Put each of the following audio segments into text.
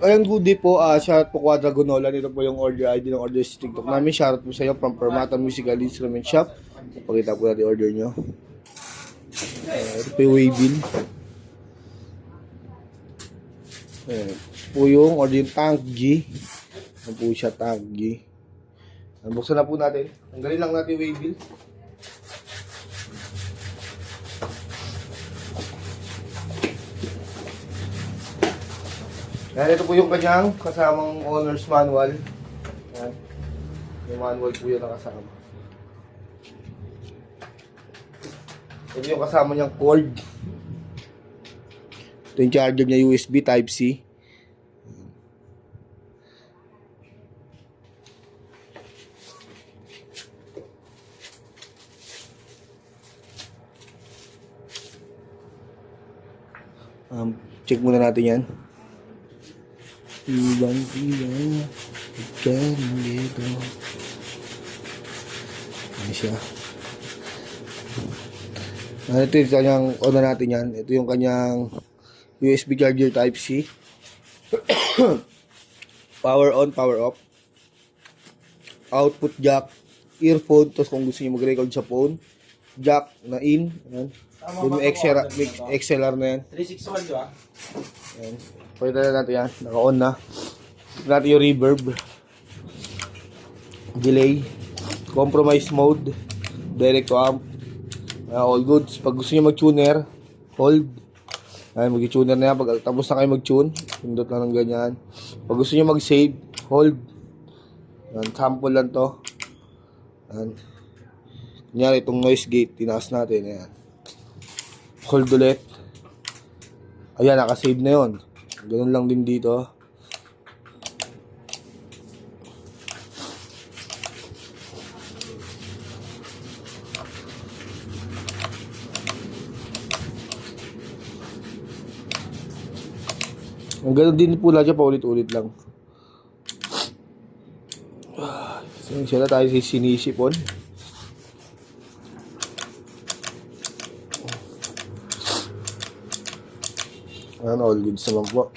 Ayun, goodie po, shoutout po Quadragonola. Ito po yung order ID ng order sa TikTok namin. Shoutout po sa iyo from Permata Musical Instrument Shop. Pakita po natin order nyo. Ito po yung waybill. Ito po yung order yung Tank G. Ito po siya, Tank G. Buksan na po natin. Tanggalin lang natin yung waybill. Yan, ito po yung kanyang kasamang owner's manual. Yan. Yung manual po yun nakasama. Ito yung kasama niyang cord. Ito yung charger niya, USB Type-C. Check muna natin yan. Ibang-ibang ikan dito. Ayan siya. Ito yung kanyang, natin yan. Ito yung kanyang USB charger Type-C. Power on, power off. Output jack. Earphone. Tapos kung gusto nyo mag-record sa phone. Jack na in. Ayan. Yung XLR na yan. 361 di ba? Ayan. Pwede na natin yan. Naka-on na. Pwede natin yung reverb. Delay. Compromise mode. Direct to amp. All goods. Pag gusto nyo mag-tuner, hold. Ayan, mag-tuner na yan. Pag tapos na kayo mag-tune, pindot lang ng ganyan. Pag gusto nyo mag-save, hold. Ayan, sample lang to. Ayan. Kunyari, itong noise gate, tinaas natin. Ayan. Hold ulit. Ayan, nakasave na yun. Ganun lang din dito. Ang ganun din po lang siya, paulit-ulit lang. Sila tayo sinisipon. Ayan, all goods naman po.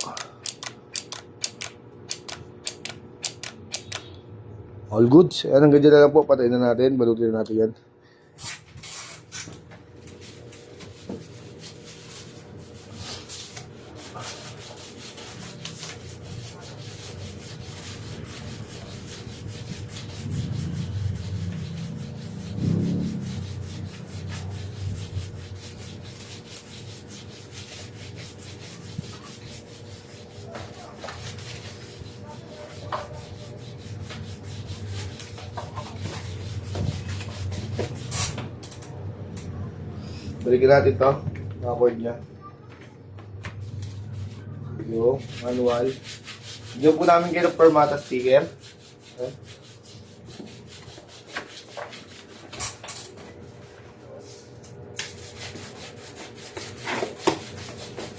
All goods. Ayan, ang ganyan na lang po. Patayin na natin. Balutin na natin yan. Balikin natin to. Mga cord niya. Yung manual. Diyan po namin kayo ng Permata sticker.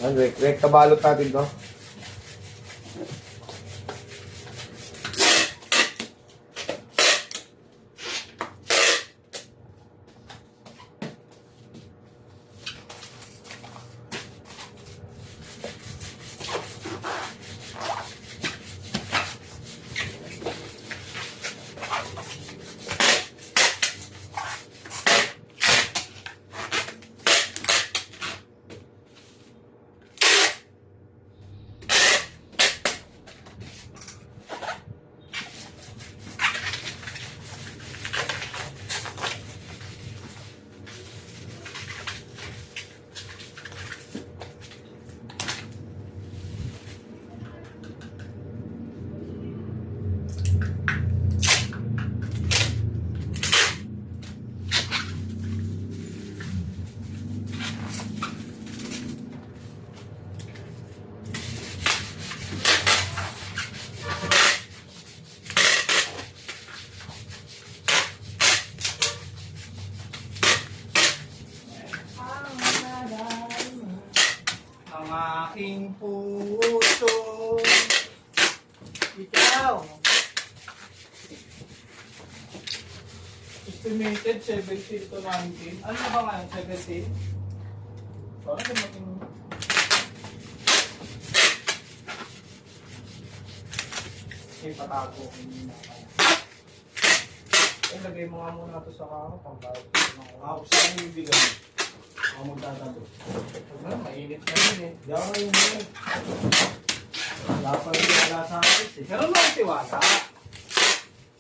Okay. Rekta balot natin to. Aking puso, ikaw. Estimated 17 to 19. Ano na ba ngayon? 17? Parang dumating. Kasi patago. Eh, lagay mo nga muna ito sa karo. Pangbayad. Ako sa akin yung bigay. Ako magtatalo. Huwag na, mainit na yun eh. Di ako yung bigay. Wala pa rin wala sa akin eh. Meron lang tiwala.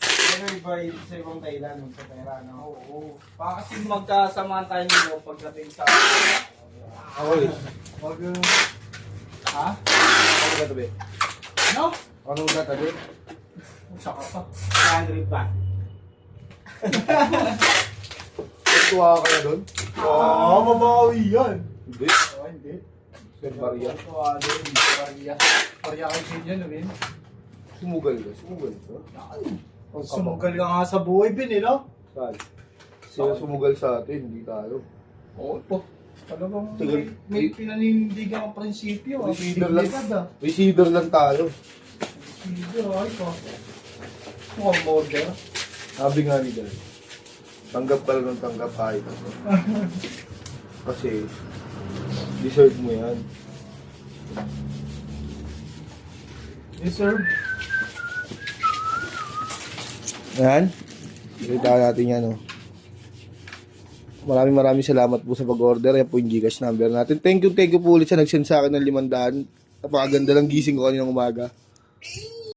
Pero iba sa ibang Thailand, magpapera, no? Oo. Baka kasi magkasamaan tayo nyo pagdating sa... Ako eh. Wag Ha? Ako magtatabi. Ano? Ako magtatabi. Saka pa. 100 ba? Tuwa ka na doon? Oo, mabawi yan. Hindi. Oh, hindi. Sir Maria. Ito, Maria. Maria kay Sinyo, no, Vin? Sumugal ka. Sumugal ka. Ang Sumugal ka nga sa buhay, Bin, eh, no? Saan? Sila sumugal sa atin, hindi tayo. Oo po. Talagang Tagal- may pinanindigan ang prinsipyo. Receiver lang. ah. Receiver lang tayo. Receiver, ay po. Mukhang border. Sabi nga ni Dad, tanggap ka lang ng tanggap kahit ano. Kasi, deserve mo yan. Deserve. Yan. Kita natin yan, oh. Maraming salamat po sa pag-order. Yan po yung Gcash number natin. Thank you po ulit sa nag-send sa akin ng 500. Napakaganda lang gising ko kaninang umaga.